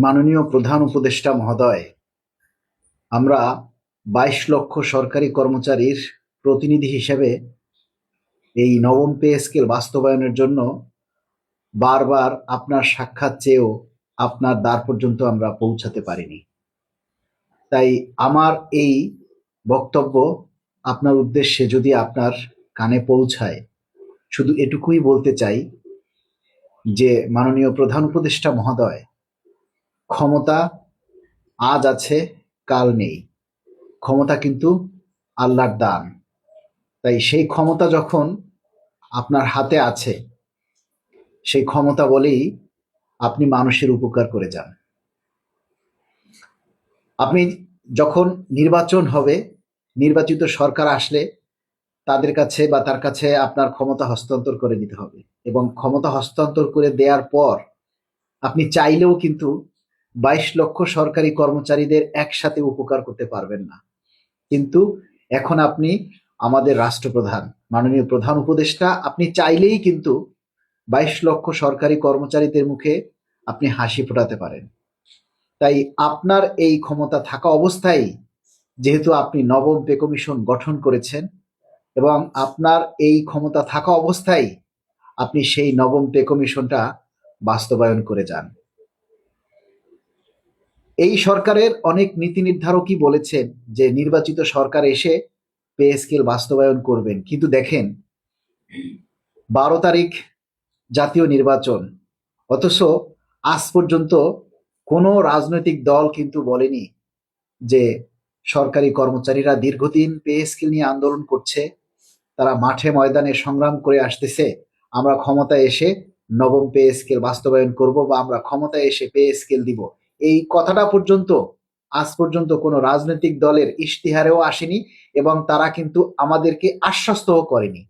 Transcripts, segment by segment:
মাননীয় প্রধান উপদেষ্টা মহোদয়, আমরা ২২ লক্ষ সরকারি কর্মচারীর প্রতিনিধি হিসেবে এই নবম পে স্কেল বাস্তবায়নের জন্য বারবার আপনার সাক্ষাৎ চেয়েও আপনার দ্বার পর্যন্ত আমরা পৌঁছাতে পারিনি। তাই আমার এই বক্তব্য আপনার উদ্দেশ্যে যদি আপনার কানে পৌঁছায়, শুধু এটুকুই বলতে চাই যে মাননীয় প্রধান উপদেষ্টা মহোদয়, ক্ষমতা আজ আছে, কাল নেই। ক্ষমতা কিন্তু আল্লাহর দান। তাই সেই ক্ষমতা যখন আপনার হাতে আছে, সেই ক্ষমতা বলেই আপনি মানুষের উপকার করে যান। আপনি যখন নির্বাচন হবে, নির্বাচিত সরকার আসলে তাদের কাছে বা তার কাছে আপনার ক্ষমতা হস্তান্তর করে দিতে হবে, এবং ক্ষমতা হস্তান্তর করে দেওয়ার পর আপনি চাইলেও কিন্তু ২২ লক্ষ সরকারি কর্মচারীদের একসাথে উপকার করতে পারবেন না। কিন্তু এখন আপনি আমাদের রাষ্ট্রপ্রধান, মাননীয় প্রধান উপদেষ্টা, আপনি চাইলেই কিন্তু ২২ লক্ষ সরকারি কর্মচারীদের মুখে আপনি হাসি ফোটাতে পারেন। তাই আপনার এই ক্ষমতা থাকা অবস্থায়, যেহেতু আপনি নবম পে কমিশন গঠন করেছেন, এবং আপনার এই ক্ষমতা থাকা অবস্থায় আপনি সেই নবম পে কমিশনটা বাস্তবায়ন করে যান। এই সরকারের অনেক নীতি নির্ধারকই বলেছেন যে নির্বাচিত সরকার এসে পে স্কেল বাস্তবায়ন করবেন, কিন্তু দেখেন ১২ তারিখ জাতীয় নির্বাচন, অথচ আজ পর্যন্ত কোনো রাজনৈতিক দল কিন্তু বলেনি যে সরকারি কর্মচারীরা দীর্ঘদিন পে স্কেল নিয়ে আন্দোলন করছে, তারা মাঠে ময়দানে সংগ্রাম করে আসতেছে, আমরা ক্ষমতায় এসে নবম পে স্কেল বাস্তবায়ন করব বা আমরা ক্ষমতায় এসে পে স্কেল দিব। এই কথাটা পর্যন্ত আজ পর্যন্ত কোনো রাজনৈতিক দলের ইশতেহারেও আসেনি, এবং তারা কিন্তু আমাদেরকে আশ্বস্তও করেনি।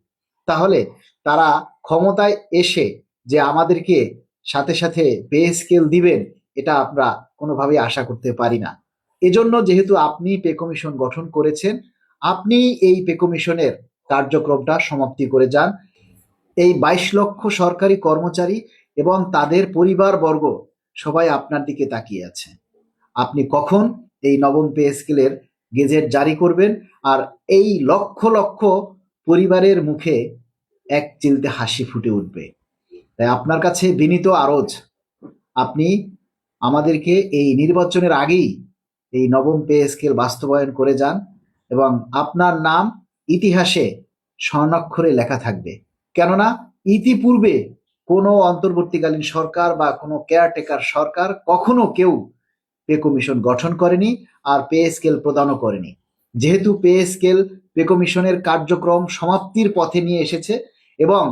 তাহলে তারা ক্ষমতায় এসে যে আমাদেরকে সাথে সাথে পে স্কেল দিবেন, এটা আমরা কোনোভাবেই আশা করতে পারি না। এজন্য যেহেতু আপনি পে কমিশন গঠন করেছেন, আপনি এই পে কমিশনের কার্যক্রমটা সমাপ্তি করে যান। এই ২২ লক্ষ সরকারি কর্মচারী এবং তাদের পরিবারবর্গ সবাই আপনার দিকে তাকিয়ে আছে। আপনি কখন এই নবম পে স্কেলের গেজেট জারি করবেন, আর এই লক্ষ লক্ষ পরিবারের মুখে এক চিলতে হাসি ফুটে উঠবে। তাই আপনার কাছে বিনীত আরজ, আপনি আমাদেরকে এই নির্বাচনের আগেই এই নবম পে স্কেল বাস্তবায়ন করে যান, এবং আপনার নাম ইতিহাসে স্বর্ণাক্ষরে লেখা থাকবে। কেননা ইতিপূর্বে কোনো অন্তর্বর্তীকালীন সরকার বা কোনো কেয়ারটেকার সরকার কখনো কেউ পে কমিশন গঠন করেনি, আর পে স্কেল প্রদানও করেনি। যেহেতু পে কমিশনের কার্যক্রম সমাপ্তির পথে নিয়ে এসেছে, এবং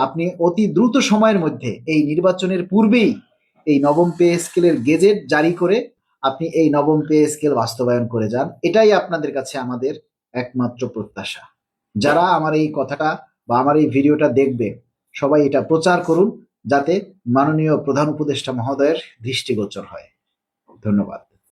আপনি অতি দ্রুত সময়ের মধ্যে এই নির্বাচনের পূর্বেই এই নবম পে স্কেলের গেজেট জারি করে আপনি এই নবম পে স্কেল বাস্তবায়ন করে যান, এটাই আপনাদের কাছে আমাদের একমাত্র প্রত্যাশা। যারা আমার এই কথাটা বা আমার এই ভিডিওটা দেখবে, সবাই এটা প্রচার করুন, যাতে মাননীয় প্রধান উপদেষ্টা মহোদয়ের দৃষ্টিগোচর হয়। ধন্যবাদ।